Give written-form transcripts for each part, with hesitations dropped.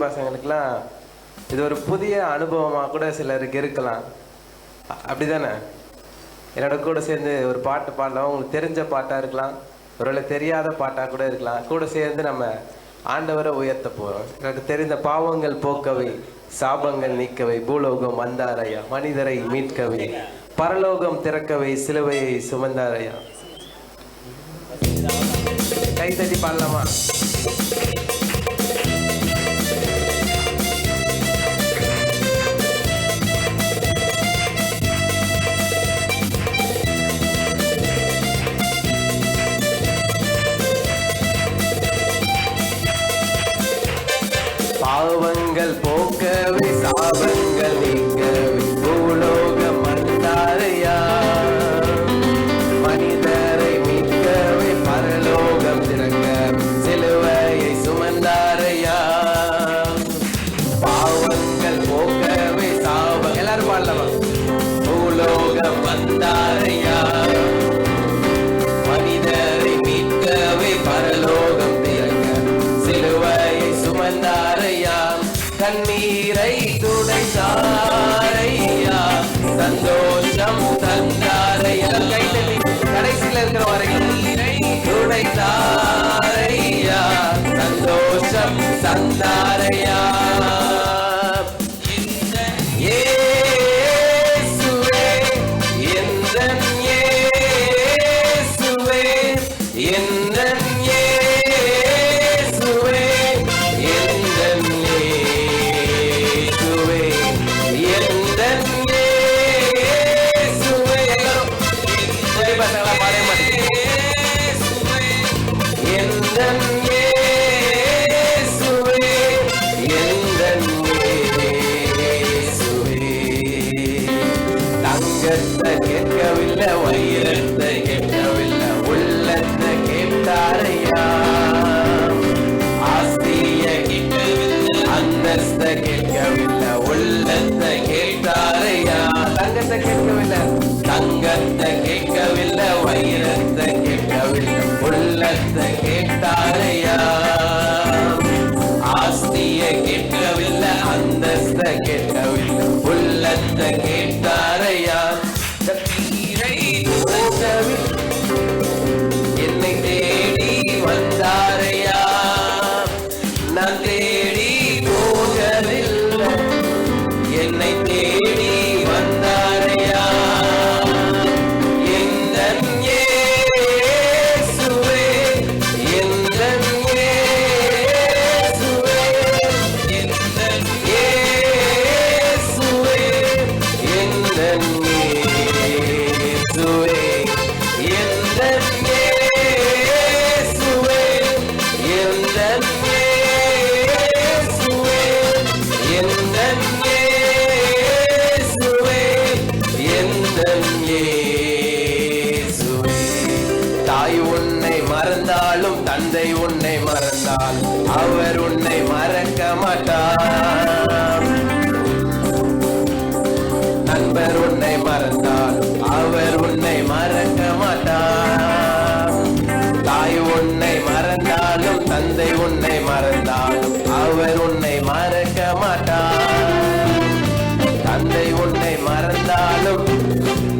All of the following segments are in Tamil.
பசங்களுக்குலாம் இது ஒரு புதிய அனுபவமாக கூட சிலருக்கு இருக்கலாம். அப்படிதானே? என்னோட கூட சேர்ந்து ஒரு பாட்டு பாடலாம். உங்களுக்கு தெரிஞ்ச பாட்டாக இருக்கலாம், ஒருவேளை தெரியாத பாட்டாக கூட இருக்கலாம். கூட சேர்ந்து நம்ம ஆண்டவரை உயர்த்த போகிறோம். எனக்கு தெரிந்த பாவங்கள் போக்கவை, சாபங்கள் நீக்கவை, பூலோகம் வந்தாரையா, மனிதரை மீட்கவை, பரலோகம் திறக்கவை, சிலுவையை சுமந்தாரையா. கை தட்டி பாடலாமா? பாவங்கள் போக்கவே, சாபங்கள் நீக்கவே, பூலோகம் வந்தாரையா, மனிதரை மீட்கவே, பரலோகம் திறக்கவே, சிலுவையை சுமந்தாரையா. பாவங்கள் போக்கவே, சாபம் எல்லாரும் பாடலாமா? பூலோகம் வந்தாரையா, மனிதரை மீட்கவே, பரலோகம் திறக்க, சிலுவையை சுமந்தாரையா. கண்ணீரை துடைத்தாரையா, சந்தோஷம் தந்தாரையா. கடைசியில் இருக்கிற வரைக்கும் துடைத்தாரையா, சந்தோஷம் தந்தாரையா. இயேசுவே எந்தன் இயேசுவே, எந்தன் இயேசுவே, எந்தன் இயேசுவே, எந்தன் இயேசுவே. பசங்களா பாட மாட்டேங்குது. எந்தன் இயேசுவே, எந்தன் இயேசுவே. தங்கத்தை கேட்கவில்லை, வைரத்தை கேட்கவில்லை, உள்ளத்தை கேட்டாரையா. ஆஸ்திய கேட்கவில்லை, அந்தஸ்தை கேட்கவில்லை, உள்ளத்தை கேட்டாரையா. தங்கத்தை கேட்கவில்லை, தங்கத்தை கேட்கவில்லை, வைரத்தை கேட்கவில்லை, உள்ளத்தை கேட்டாரையா. ஆஸ்திய கேட்கவில்லை, அந்தஸ்தை கேட்கவில்லை, உள்ளத்தை கேட்டாரையா. தண்ணீரை துடைக்கவில்லை, என்னை தேடி வந்தாரையா. நான் தேடி போகவில்லை, என்னை தேடி வந்தாரையா. எந்தன் இயேசுவே, எந்தன் இயேசுவே, எந்தன் இயேசுவே, எந்தன் இயேசுவே, எந்தன் இயேசுவே, எந்தன் இயேசுவே, எந்தன் இயேசுவே, எந்தன் இயேசுவே. தாய் உன்னை மறந்தாலும், தந்தை உன்னை மறந்தாலும், அவர் உன்னை மறக்க மாட்டார். நண்பர் உன்னை மறந்தாலும், அவர் உன்னை மறக்க மாட்டார். தாய் உன்னை மறந்தாலும், தந்தை உன்னை மறந்தாலும், அவர் உன்னை மறக்க மாட்டார். தந்தை உன்னை மறந்தாலும்,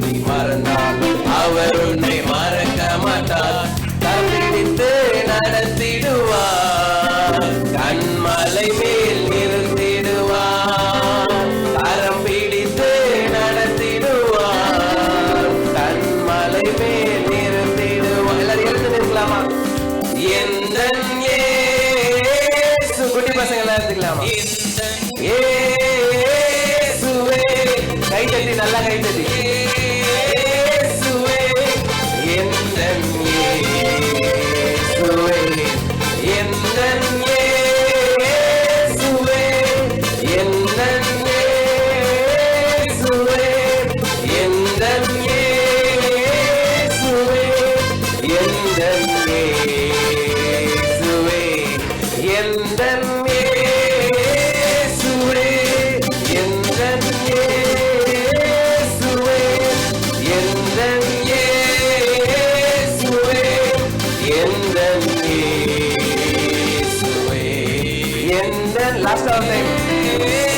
நீ மறந்தாலும், அவர் உன்னை மறக்க மாட்டார். தப்பிடித்து நடத்திடுவார், கண்மலை மேல் நிறுத்திடுவார். கரம் பிடித்து நடத்திடுவார், கண்மலை மேல் நிறுத்திடுவார். எல்லாரும் எழுந்து நிற்கலாமா? எந்தன் இயேசு. குட்டி பசங்க எல்லாம் எடுத்துக்கலாமா? இயேசுவே. கை தட்டி, நல்லா கை தட்டி. இயேசுவே, எந்தன் இயேசுவே, எந்தன் இயேசுவே, எந்தன் இயேசுவே, எந்தன் இயேசுவே, எந்தன் இயேசுவே, எந்தன் இயேசுவே, எந்தன் இயேசுவே, something.